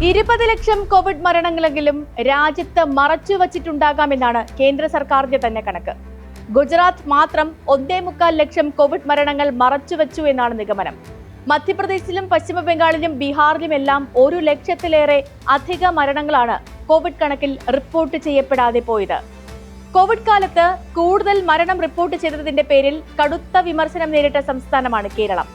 20 ലക്ഷം Covid മരണങ്ങളെങ്കിലും രാജ്യത്ത് മറച്ചുവച്ചിട്ടുണ്ടാകാമെന്നാണ് കേന്ദ്ര സർക്കാരിന്റെ തന്നെ കണക്ക്. ഗുജറാത്ത് മാത്രം 1.25 ലക്ഷം കോവിഡ് മരണങ്ങൾ മറച്ചുവെച്ചു എന്നാണ് നിഗമനം. മധ്യപ്രദേശിലും പശ്ചിമ ബംഗാളിലും ബീഹാറിലുമെല്ലാം 1 ലക്ഷത്തിലേറെ അധിക മരണങ്ങളാണ് കോവിഡ് കണക്കിൽ റിപ്പോർട്ട് ചെയ്യപ്പെടാതെ പോയത്. കോവിഡ് കാലത്ത് കൂടുതൽ മരണം റിപ്പോർട്ട് ചെയ്തതിന്റെ പേരിൽ കടുത്ത വിമർശനം നേരിട്ട സംസ്ഥാനമാണ് കേരളം.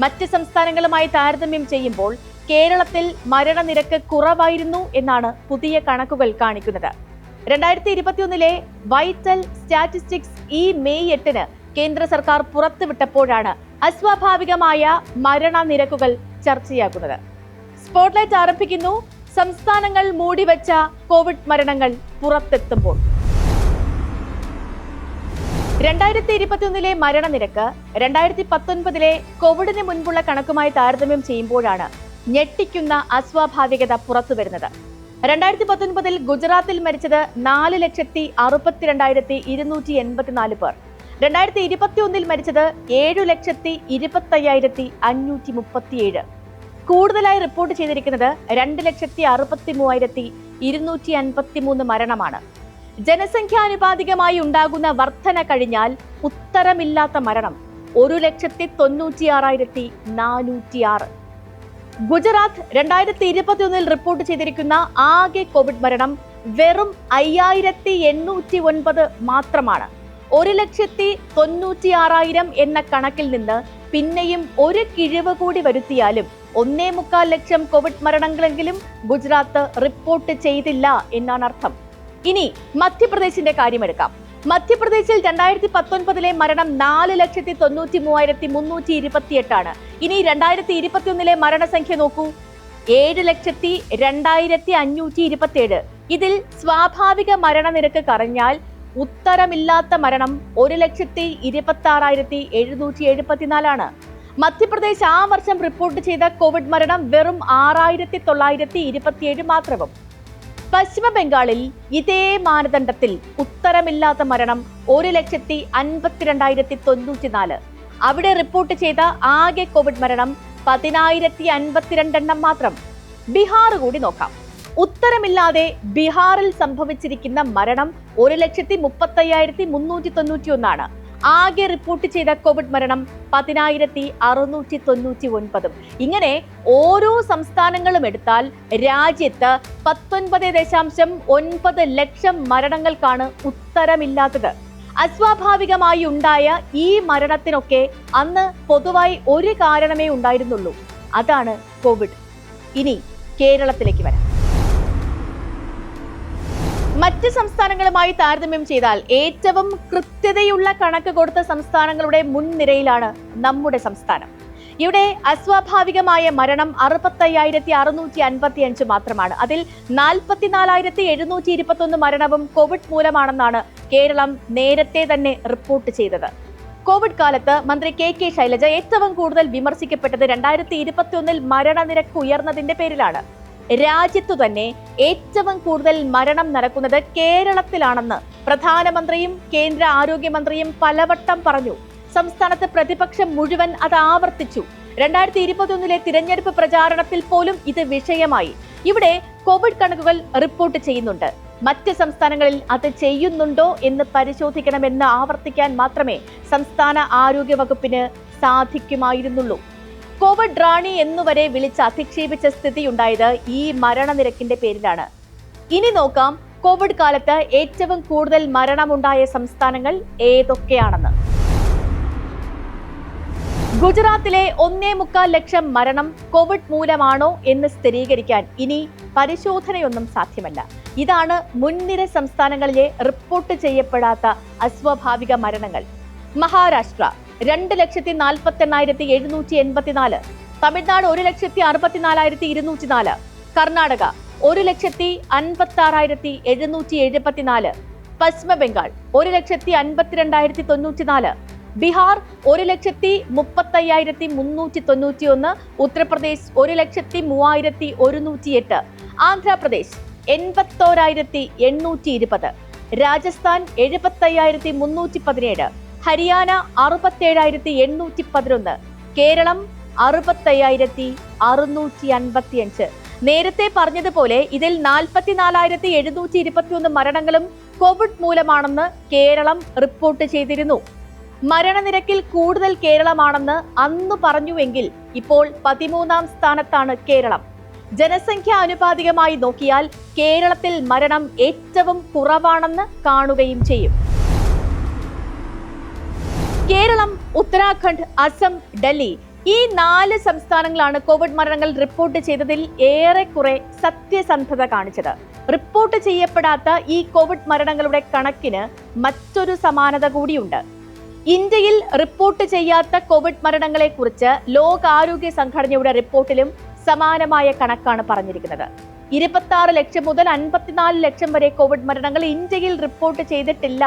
മറ്റ് സംസ്ഥാനങ്ങളുമായി താരതമ്യം ചെയ്യുമ്പോൾ കേരളത്തിൽ മരണനിരക്ക് കുറവായിരുന്നു എന്നാണ് പുതിയ കണക്കുകൾ കാണിക്കുന്നത്. 2021 വൈറ്റൽ സ്റ്റാറ്റിസ്റ്റിക്സ് ഈ മെയ് 8 കേന്ദ്ര സർക്കാർ പുറത്തുവിട്ടപ്പോഴാണ് അസ്വാഭാവികമായ മരണനിരക്കുകൾ ചർച്ചയാകുന്നത്. സ്പോട്ട്ലൈറ്റ് ആരംഭിക്കുന്നു. സംസ്ഥാനങ്ങൾ മൂടിവെച്ച കോവിഡ് മരണങ്ങൾ പുറത്തെത്തുമ്പോൾ 2021 മരണനിരക്ക് 2019 കോവിഡിന് മുൻപുള്ള കണക്കുമായി താരതമ്യം ചെയ്യുമ്പോഴാണ് ഞെട്ടിക്കുന്ന അസ്വാഭാവികത പുറത്തുവരുന്നത്. 2019 ഗുജറാത്തിൽ മരിച്ചത് 4,62,284 പേർ. 2021 മരിച്ചത് 7,25,537. കൂടുതലായി റിപ്പോർട്ട് ചെയ്തിരിക്കുന്നത് 2,63,253 മരണമാണ്. ജനസംഖ്യാനുപാതികമായി ഉണ്ടാകുന്ന വർധന കഴിഞ്ഞാൽ ഉത്തരമില്ലാത്ത മരണം 1,96,406. ഗുജറാത്ത് 2021 റിപ്പോർട്ട് ചെയ്തിരിക്കുന്ന ആകെ കോവിഡ് മരണം വെറും 5,809 മാത്രമാണ്. 1,96,000 എന്ന കണക്കിൽ നിന്ന് പിന്നെയും ഒരു കിഴിവ് കൂടി വരുത്തിയാലും 1.25 ലക്ഷം കോവിഡ് മരണങ്ങളെങ്കിലും ഗുജറാത്ത് റിപ്പോർട്ട് ചെയ്തില്ല എന്നാണ് അർത്ഥം. ഇനി മധ്യപ്രദേശിന്റെ കാര്യമെടുക്കാം. മധ്യപ്രദേശിൽ 2019 മരണം 4,93,328. ഇനി 2021 മരണസംഖ്യ നോക്കൂ, 7,02,527. ഇതിൽ സ്വാഭാവിക മരണനിരക്ക് കറഞ്ഞാൽ ഉത്തരമില്ലാത്ത മരണം 1,26,774. മധ്യപ്രദേശ് ആ വർഷം റിപ്പോർട്ട് ചെയ്ത കോവിഡ് മരണം വെറും 6,927 മാത്രവും. പശ്ചിമ ബംഗാളിൽ ഇതേ മാനദണ്ഡത്തിൽ ഉത്തരമില്ലാത്ത മരണം 1,52,094. അവിടെ റിപ്പോർട്ട് ചെയ്ത ആകെ കോവിഡ് മരണം 10,052 മാത്രം. ബീഹാർ കൂടി നോക്കാം. ഉത്തരമില്ലാതെ ബീഹാറിൽ സംഭവിച്ചിരിക്കുന്ന മരണം 1,35,391. ആകെ റിപ്പോർട്ട് ചെയ്ത കോവിഡ് മരണം 10,699. ഇങ്ങനെ ഓരോ സംസ്ഥാനങ്ങളും എടുത്താൽ രാജ്യത്ത് 19.9 ലക്ഷം മരണങ്ങൾക്കാണ് ഉത്തരമില്ലാത്തത്. അസ്വാഭാവികമായി ഉണ്ടായ ഈ മരണത്തിനൊക്കെ അന്ന് പൊതുവായി ഒരു കാരണമേ ഉണ്ടായിരുന്നുള്ളൂ, അതാണ് കോവിഡ്. ഇനി കേരളത്തിലേക്ക് വരാം. മറ്റ് സംസ്ഥാനങ്ങളുമായി താരതമ്യം ചെയ്താൽ ഏറ്റവും കൃത്യതയുള്ള കണക്ക് കൊടുത്ത സംസ്ഥാനങ്ങളുടെ മുൻനിരയിലാണ് നമ്മുടെ സംസ്ഥാനം. ഇവിടെ അസ്വാഭാവികമായ മരണം 65,655 മാത്രമാണ്. അതിൽ 44,721 മരണവും കോവിഡ് മൂലമാണെന്നാണ് കേരളം നേരത്തെ തന്നെ റിപ്പോർട്ട് ചെയ്തത്. കോവിഡ് കാലത്ത് മന്ത്രി കെ ശൈലജ ഏറ്റവും കൂടുതൽ വിമർശിക്കപ്പെട്ടത് 2021 മരണനിരക്ക് ഉയർന്നതിന്റെ പേരിലാണ്. രാജ്യത്തു തന്നെ ഏറ്റവും കൂടുതൽ മരണം നടക്കുന്നത് കേരളത്തിലാണെന്ന് പ്രധാനമന്ത്രിയും കേന്ദ്ര ആരോഗ്യമന്ത്രിയും പലവട്ടം പറഞ്ഞു. സംസ്ഥാനത്ത് പ്രതിപക്ഷം മുഴുവൻ അത് ആവർത്തിച്ചു. 2021 തിരഞ്ഞെടുപ്പ് പ്രചാരണത്തിൽ പോലും ഇത് വിഷയമായി. ഇവിടെ കോവിഡ് കണക്കുകൾ റിപ്പോർട്ട് ചെയ്യുന്നുണ്ട്. മറ്റ് സംസ്ഥാനങ്ങളിൽ അത് ചെയ്യുന്നുണ്ടോ എന്ന് പരിശോധിക്കണമെന്ന് ആവർത്തിക്കാൻ മാത്രമേ സംസ്ഥാന ആരോഗ്യ വകുപ്പിന് സാധിക്കുമായിരുന്നുള്ളൂ. കോവിഡ് റാണി എന്നുവരെ വിളിച്ച് അധിക്ഷേപിച്ച സ്ഥിതിയുണ്ടായത് ഈ മരണനിരക്കിന്റെ പേരിലാണ്. ഇനി നോക്കാം കോവിഡ് കാലത്ത് ഏറ്റവും കൂടുതൽ മരണമുണ്ടായ സംസ്ഥാനങ്ങൾ ഏതൊക്കെയാണെന്ന്. ഗുജറാത്തിലെ 1.25 ലക്ഷം മരണം കോവിഡ് മൂലമാണോ എന്ന് സ്ഥിരീകരിക്കാൻ ഇനി പരിശോധനയൊന്നും സാധ്യമല്ല. ഇതാണ് മുൻനിര സംസ്ഥാനങ്ങളിലെ റിപ്പോർട്ട് ചെയ്യപ്പെടാത്ത അസ്വാഭാവിക മരണങ്ങൾ. മഹാരാഷ്ട്ര 2,48,784. തമിഴ്നാട് 1,64,204. കർണാടക 1,56,774. പശ്ചിമ ബംഗാൾ 1,52,094. ബീഹാർ 1,35,391. ഉത്തർപ്രദേശ് 1,03,108. ആന്ധ്രാപ്രദേശ് 81,820. രാജസ്ഥാൻ 75,317. ഹരിയാന 67,811. കേരളം 65,655. നേരത്തെ പറഞ്ഞതുപോലെ ഇതിൽ 44,721 മരണങ്ങളും കോവിഡ് മൂലമാണെന്ന് കേരളം റിപ്പോർട്ട് ചെയ്തിരുന്നു. മരണനിരക്കിൽ കൂടുതൽ കേരളമാണെന്ന് അന്ന് പറഞ്ഞുവെങ്കിൽ ഇപ്പോൾ 13ാം സ്ഥാനത്താണ് കേരളം. ജനസംഖ്യ ആനുപാതികമായി നോക്കിയാൽ കേരളത്തിൽ മരണം ഏറ്റവും കുറവാണെന്ന് കാണുകയും ചെയ്യും. കേരളം, ഉത്തരാഖണ്ഡ്, അസം, ഡൽഹി ഈ 4 സംസ്ഥാനങ്ങളാണ് കോവിഡ് മരണങ്ങൾ റിപ്പോർട്ട് ചെയ്തതിൽ ഏറെക്കുറെ സത്യസന്ധത കാണിച്ചത്. റിപ്പോർട്ട് ചെയ്യപ്പെടാത്ത ഈ കോവിഡ് മരണങ്ങളുടെ കണക്കിന് മറ്റൊരു സമാനത കൂടിയുണ്ട്. ഇന്ത്യയിൽ റിപ്പോർട്ട് ചെയ്യാത്ത കോവിഡ് മരണങ്ങളെ കുറിച്ച് ലോകാരോഗ്യ സംഘടനയുടെ റിപ്പോർട്ടിലും സമാനമായ കണക്കാണ് പറഞ്ഞിരിക്കുന്നത്. 26 ലക്ഷം മുതൽ 54 ലക്ഷം വരെ കോവിഡ് മരണങ്ങൾ ഇന്ത്യയിൽ റിപ്പോർട്ട് ചെയ്തിട്ടില്ല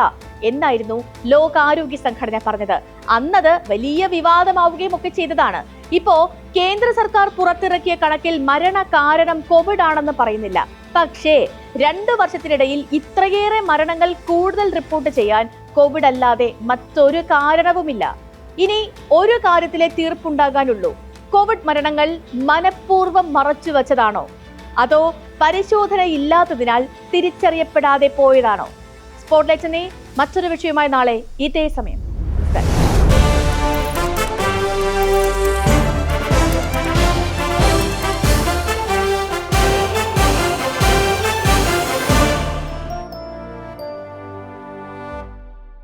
എന്നായിരുന്നു ലോകാരോഗ്യ സംഘടന പറഞ്ഞത്. അന്നത് വലിയ വിവാദമാവുകയും ഒക്കെ ചെയ്തതാണ്. ഇപ്പോ കേന്ദ്ര സർക്കാർ പുറത്തിറക്കിയ കണക്കിൽ മരണ കാരണം കോവിഡ് ആണെന്ന് പറയുന്നില്ല. പക്ഷേ 2 വർഷത്തിനിടയിൽ ഇത്രയേറെ മരണങ്ങൾ കൂടുതൽ റിപ്പോർട്ട് ചെയ്യാൻ കോവിഡ് അല്ലാതെ മറ്റൊരു കാരണവുമില്ല. ഇനി ഒരു കാര്യത്തിലെ തീർപ്പുണ്ടാകാനുള്ളൂ. കോവിഡ് മരണങ്ങൾ മനഃപൂർവ്വം മറച്ചുവെച്ചതാണോ, അതോ പരിശോധന ഇല്ലാത്തതിനാൽ തിരിച്ചറിയപ്പെടാതെ പോയതാണോ? സ്പോട്ട്ലൈറ്റിനെ മറ്റൊരു വിഷയമായി നാളെ ഇതേ സമയം.